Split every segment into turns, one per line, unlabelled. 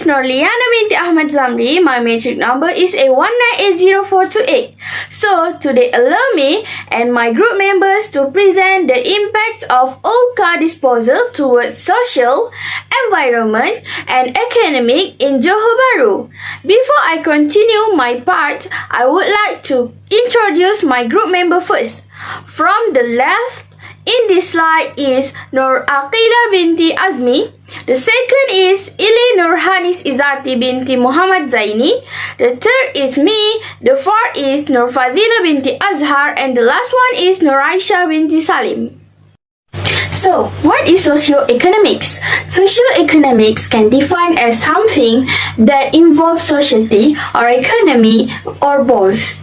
is Norliana binti Ahmad Zamri. My matric number is A1980428. So, today allow me and my group members to present the impacts of old car disposal towards social, environment, and economic in Johor Bahru. Before I continue my part, I would like to introduce my group member first. From the left in this slide is Nur Aqidah binti Azmi. The second is Ili Nurhanis Izati binti Muhammad Zaini. The third is me. The fourth is Nur Fadila binti Azhar. And the last one is Nur Aisha binti Salim. So, what is socioeconomics? Socioeconomics can define as something that involves society or economy or both.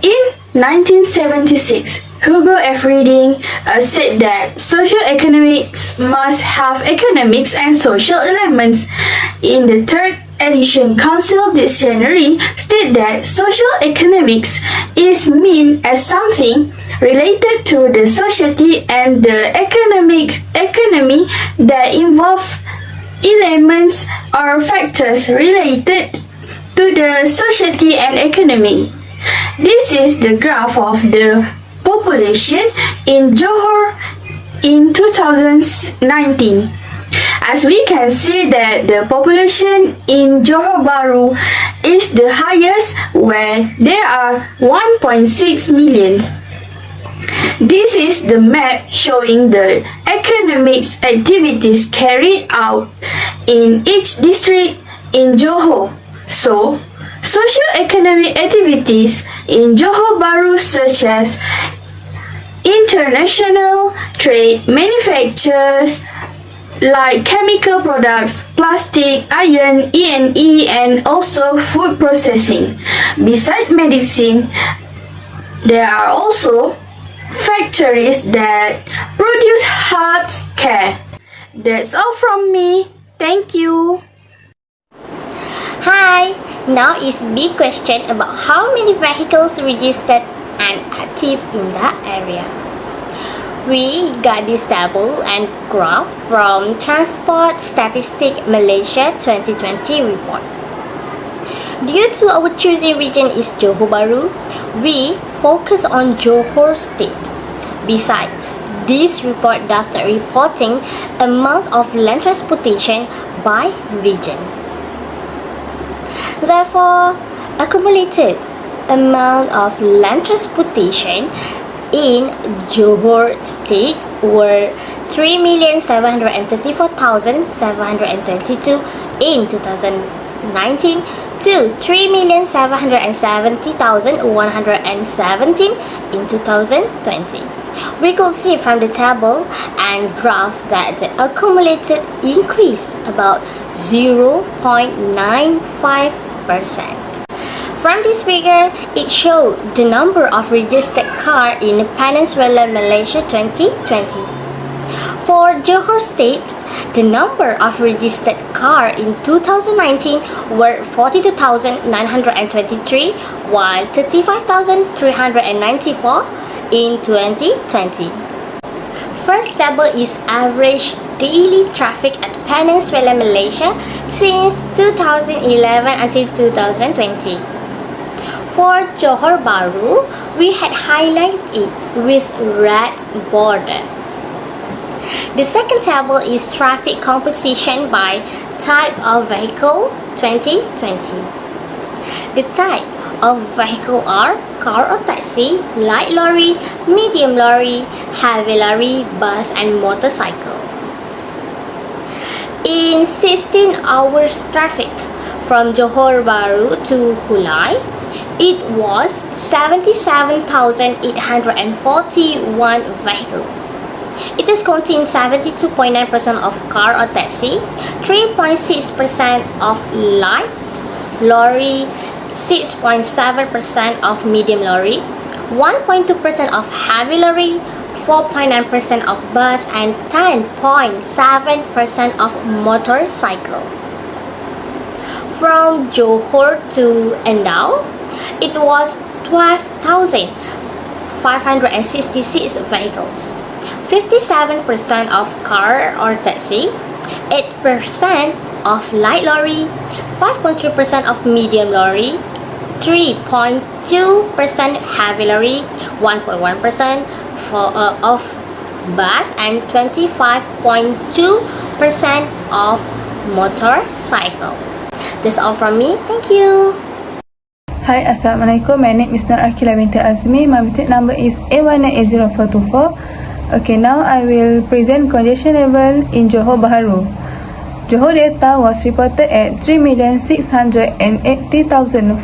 In 1976, Hugo F. Reading said that socioeconomics must have economics and social elements. In the third edition Council Dictionary state that socioeconomics is meant as something related to the society and the economy that involves elements or factors related to the society and economy. This is the graph of the population in Johor in 2019. As we can see that the population in Johor Bahru is the highest, where there are 1.6 million. This is the map showing the economic activities carried out in each district in Johor. So, socio-economic activities in Johor Bahru such as international trade, manufactures like chemical products, plastic, iron, E&E, and also food processing. Besides medicine, there are also factories that produce health care. That's all from me. Thank you.
Hi, now is big question about how many vehicles registered and active in that area. We got this table and graph from Transport Statistic Malaysia 2020 report. Due to our choosing region is Johor Bahru, we focus on Johor state. Besides, this report does not reporting amount of land transportation by region. Therefore, accumulated amount of land transportation in Johor state were 3,734,722 in 2019 to 3,770,117 in 2020. We could see from the table and graph that the accumulated increase about 0.95%. From this figure, it showed the number of registered cars in Peninsular Malaysia 2020. For Johor State, the number of registered cars in 2019 were 42,923, while 35,394 in 2020. First table is average daily traffic at Peninsular Malaysia since 2011 until 2020. For Johor Bahru, we had highlighted it with red border. The second table is traffic composition by type of vehicle 2020. The type of vehicle are car or taxi, light lorry, medium lorry, heavy lorry, bus and motorcycle. In 16 hours traffic from Johor Bahru to Kulai, it was 77,841 vehicles. It is contained 72.9% of car or taxi, 3.6% of light lorry, 6.7% of medium lorry, 1.2% of heavy lorry, 4.9% of bus, and 10.7% of motorcycle. From Johor to Endau, it was 12,566 vehicles, 57% of car or taxi, 8% of light lorry, 5.3% of medium lorry, 3.2% heavy lorry, 1.1% of bus, and 25.2% of motorcycle. That's all from me. Thank you.
Hi, Assalamualaikum. My name is Nur Akila binti Azmi. My metric number is A18044. Okay, now I will present congestion level in Johor Bahru. Johor data was reported at 3,680,533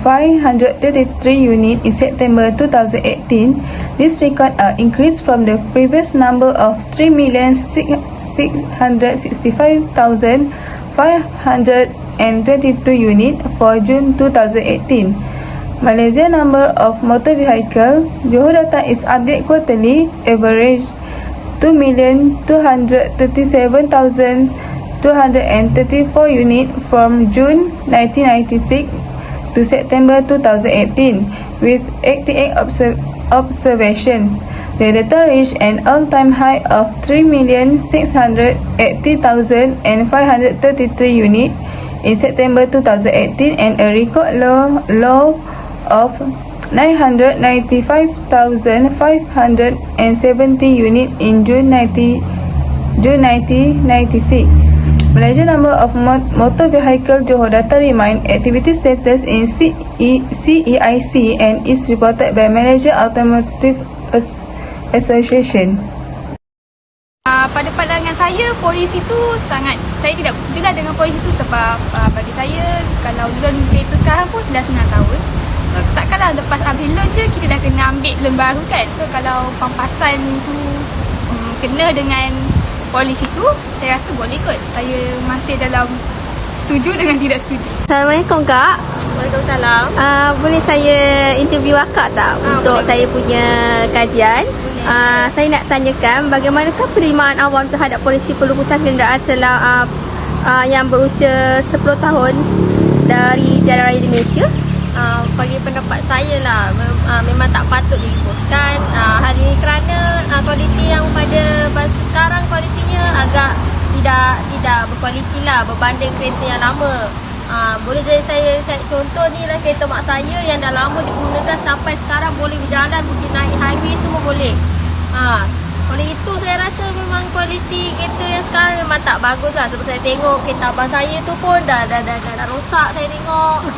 units in September 2018. This record increased from the previous number of 3,665,522 units for June 2018. Malaysia number of motor vehicle. Johor data is updated quarterly, average 2,237,234 units from June 1996 to September 2018, with 88 observations. The data reached an all-time high of 3,680,533 units in September 2018 and a record low of 995,570 units in June 1996. Malaysia number of motor vehicle Johor data remain activity status in CEIC and is reported by Malaysia Automotive Association.
Pada pandangan saya, polis itu saya tidak setuju dengan polis itu sebab bagi saya kalau loan kereta sekarang pun sudah 9 tahun. So takkanlah lepas habis loan je kita dah kena ambil loan baru kan. So kalau pampasan tu kena dengan polis itu, saya rasa boleh kot. Saya masih dalam setuju dengan tidak setuju.
Assalamualaikum Kak.
Waalaikumsalam.
Boleh saya interview akak tak untuk
boleh.
saya punya kajian? Saya nak tanyakan bagaimanakah penerimaan awam terhadap polisi pelupusan kenderaan yang berusia 10 tahun dari jalan raya di Malaysia?
Bagi pendapat saya lah, memang tak patut dihapuskan hari ini kerana kualiti yang pada sekarang kualitinya agak tidak berkualiti lah berbanding kereta yang lama. Boleh jadi saya contoh ni lah kereta mak saya yang dah lama digunakan sampai sekarang boleh berjalan, pergi naik highway semua boleh. Oleh itu saya rasa memang kualiti kereta yang sekarang memang tak bagus lah. Sebab saya tengok kereta abang saya tu pun dah rosak saya tengok.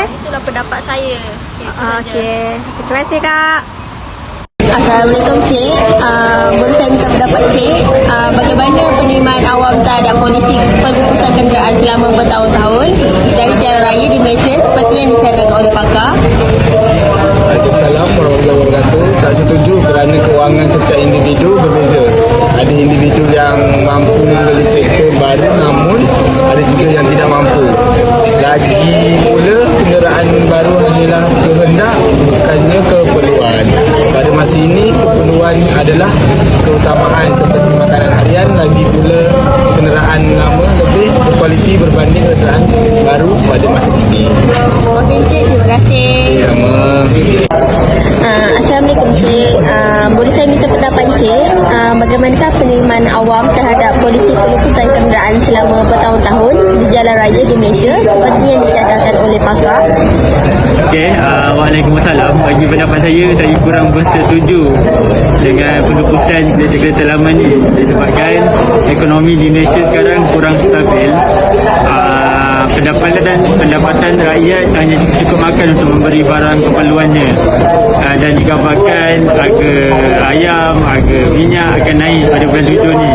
Itulah pendapat saya.
Okey. Terima kasih Kak.
Assalamualaikum Cik. Boleh saya minta pendapat Cik, bagaimana penerimaan awam terhadap polisi pelupusan kenderaan selama bertahun-tahun dari jalan raya di Malaysia seperti yang dicadangkan oleh pakar?
Waalaikumsalam warahmatullahi wabarakatuh. Tak setuju kerana kewangan setiap individu berbeza. Ada individu yang mampu membeli kereta baru namun ada juga yang tidak mampu. Lagi pula kenderaan baru hanyalah kehendak bukannya keperluan. Pada masa ini keperluan adalah keutamaan seperti makanan harian, lagi pula kenderaan lama lebih berkualiti berbanding kenderaan baru pada masa ini.
Okey Cik, terima kasih. Assalamualaikum Cik. Boleh saya minta pendapat Cik, bagaimanakah penerimaan awam terhadap polisi pelupusan kenderaan selama bertahun-tahun di jalan raya di Malaysia seperti yang dicadangkan oleh pakar?
Okey, Waalaikumsalam. Bagi pendapat saya kurang bersetuju dengan pelupusan kereta-kereta lama ni disebabkan ekonomi di Malaysia sekarang kurang stabil. Pendapatan rakyat hanya cukup makan untuk memberi barang keperluannya, dan juga bahkan harga ayam, harga minyak akan naik pada bulan 7 ni.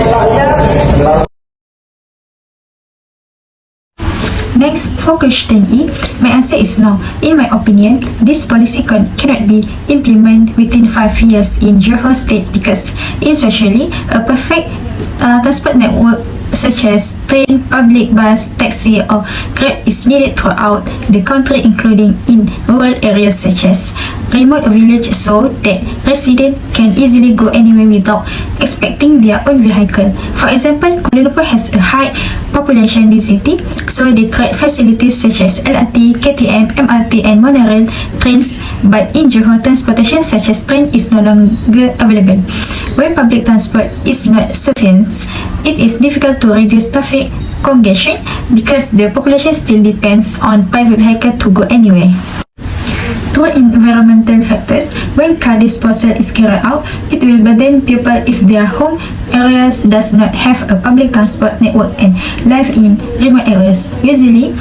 Next, for question E, my answer is no. In my opinion, this policy cannot be implemented within 5 years in Johor State because especially a perfect transport network such as train, public bus, taxi or Grab is needed throughout the country, including in rural areas such as remote villages, so that residents can easily go anywhere without expecting their own vehicle. For example, Kuala Lumpur has a high population density, so they create facilities such as LRT, KTM, MRT and monorail trains, but in Johor, transportation such as train is no longer available. When public transport is not sufficient, it is difficult to reduce traffic congestion because the population still depends on private vehicle to go anywhere. Through environmental factors, when car disposal is carried out, it will burden people if their home areas does not have a public transport network and live in remote areas. Usually,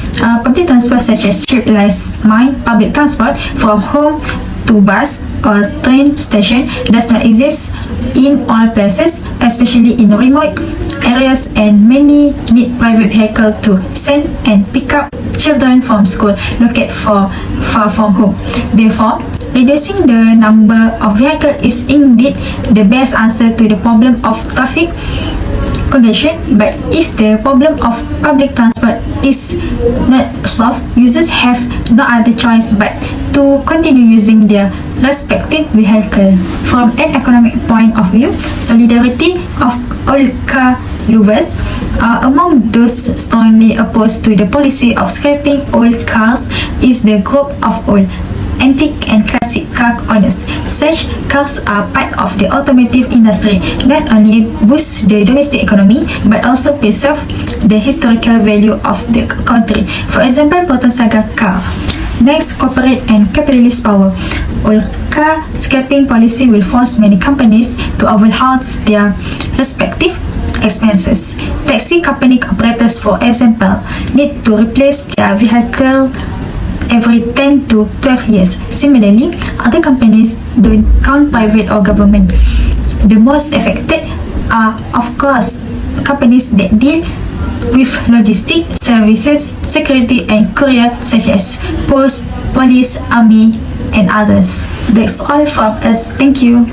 public transport such as cheap last mile public transport from home to bus or train station does not exist in all places, especially in remote areas, and many need private vehicle to send and pick up children from school located far from home. Therefore, reducing the number of vehicles is indeed the best answer to the problem of traffic congestion. But if the problem of public transport is not solved, users have no other choice but to continue using their respective vehicle. From an economic point of view, solidarity of all car lovers among those strongly opposed to the policy of scrapping old cars is the group of all antique and classic car owners. Such cars are part of the automotive industry, not only boost the domestic economy but also preserve the historical value of the country. For example, Proton Saga car. Next, corporate and capitalist power. All car scrapping policy will force many companies to overhaul their respective expenses. Taxi company operators, for example, need to replace their vehicle every 10 to 12 years. Similarly, other companies don't count private or government. The most affected are, of course, companies that deal with logistic services, security and courier such as post, police, army and others. That's all from us. Thank you.